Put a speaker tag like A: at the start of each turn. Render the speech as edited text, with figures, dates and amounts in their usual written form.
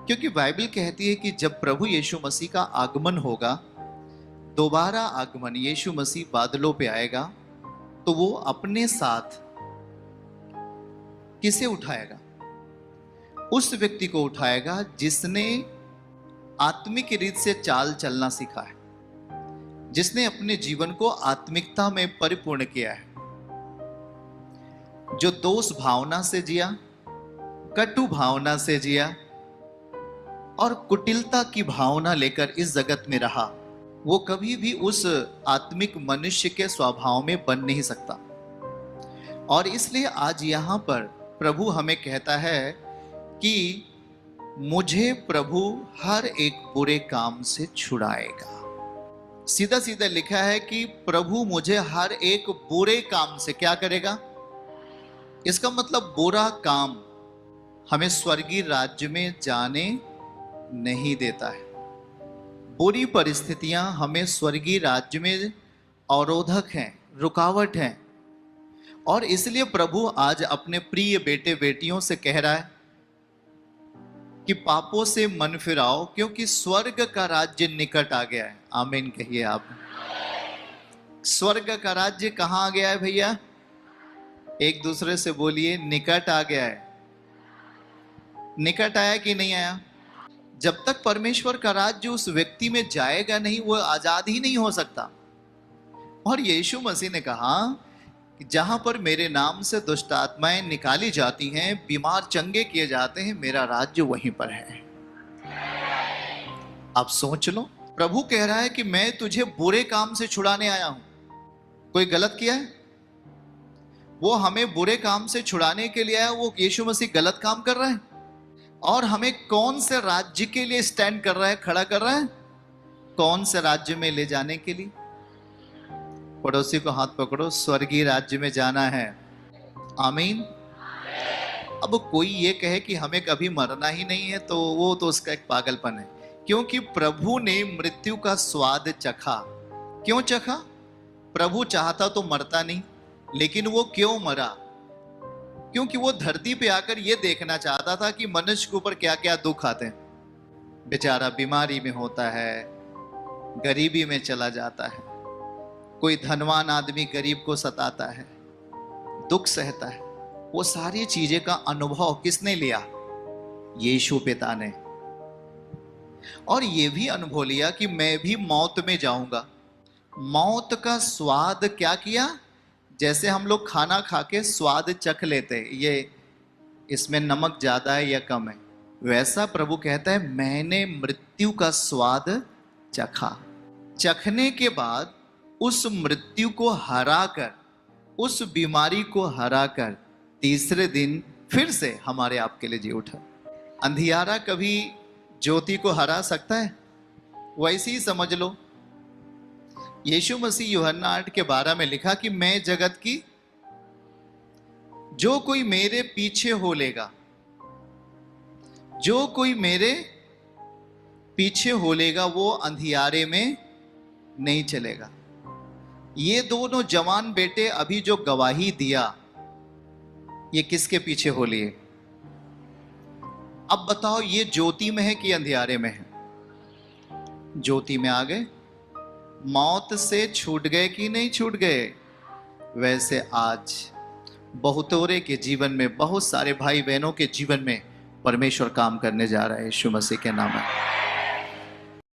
A: क्योंकि बाइबल कहती है कि जब प्रभु यीशु मसीह का आगमन होगा, दोबारा आगमन, यीशु मसीह बादलों पे आएगा, तो वो अपने साथ किसे उठाएगा? उस व्यक्ति को उठाएगा जिसने आत्मिक रीत से चाल चलना सीखा है, जिसने अपने जीवन को आत्मिकता में परिपूर्ण किया है, जो दोष भावना से जिया, कटु भावना से जिया और कुटिलता की भावना लेकर इस जगत में रहा, वो कभी भी उस आत्मिक मनुष्य के स्वभाव में बन नहीं सकता। और इसलिए आज यहां पर प्रभु हमें कहता है कि मुझे प्रभु हर एक बुरे काम से छुड़ाएगा। सीधा सीधा लिखा है कि प्रभु मुझे हर एक बुरे काम से क्या करेगा? इसका मतलब बुरा काम हमें स्वर्गीय राज्य में जाने नहीं देता है। बुरी परिस्थितियां हमें स्वर्गीय राज्य में अवरोधक हैं, रुकावट हैं। और इसलिए प्रभु आज अपने प्रिय बेटे बेटियों से कह रहा है कि पापों से मन फिराओ, क्योंकि स्वर्ग का राज्य निकट आ गया है। आमीन कहिए आप। स्वर्ग का राज्य कहां आ गया है भैया? एक दूसरे से बोलिए, निकट आ गया है। निकट आया कि नहीं आया? जब तक परमेश्वर का राज्य उस व्यक्ति में जाएगा नहीं, वो आजाद ही नहीं हो सकता। और यीशु मसीह ने कहा कि जहां पर मेरे नाम से दुष्ट आत्माएं निकाली जाती हैं, बीमार चंगे किए जाते हैं, मेरा राज्य वहीं पर है। आप सोच लो, प्रभु कह रहा है कि मैं तुझे बुरे काम से छुड़ाने आया हूं। कोई गलत किया है? वो हमें बुरे काम से छुड़ाने के लिए आया, वो यीशु मसीह गलत काम कर रहा है? और हमें कौन से राज्य के लिए स्टैंड कर रहा है, खड़ा कर रहा है? कौन से राज्य में ले जाने के लिए? पड़ोसी को हाथ पकड़ो, स्वर्गीय राज्य में जाना है। आमीन। अब कोई ये कहे कि हमें कभी मरना ही नहीं है, तो वो तो उसका एक पागलपन है। क्योंकि प्रभु ने मृत्यु का स्वाद चखा। क्यों चखा? प्रभु चाहता तो मरता नहीं, लेकिन वो क्यों मरा? क्योंकि वो धरती पे आकर ये देखना चाहता था कि मनुष्य के ऊपर क्या क्या दुख आते हैं। बेचारा बीमारी में होता है, गरीबी में चला जाता है, कोई धनवान आदमी गरीब को सताता है, दुख सहता है। वो सारी चीजें का अनुभव किसने लिया? यीशु पिता ने। और ये भी अनुभव लिया कि मैं भी मौत में जाऊंगा। मौत का स्वाद क्या किया? जैसे हम लोग खाना खा के स्वाद चख लेते हैं, ये इसमें नमक ज्यादा है या कम है, वैसा प्रभु कहता है मैंने मृत्यु का स्वाद चखा। चखने के बाद उस मृत्यु को हराकर, उस बीमारी को हराकर तीसरे दिन फिर से हमारे आपके लिए जी उठा। अंधियारा कभी ज्योति को हरा सकता है? वैसे ही समझ लो, यीशु मसीह यूहन्ना 8:12 में लिखा कि मैं जगत की, जो कोई मेरे पीछे हो लेगा, जो कोई मेरे पीछे हो लेगा, वो अंधियारे में नहीं चलेगा। ये दोनों जवान बेटे अभी जो गवाही दिया, ये किसके पीछे हो लिए? अब बताओ, ये ज्योति में है कि अंधियारे में है? ज्योति में आ गए, मौत से छूट गए कि नहीं छूट गए? वैसे आज बहुतोरे के जीवन में, बहुत सारे भाई बहनों के जीवन में परमेश्वर काम करने जा रहा है यीशु मसीह के नाम में।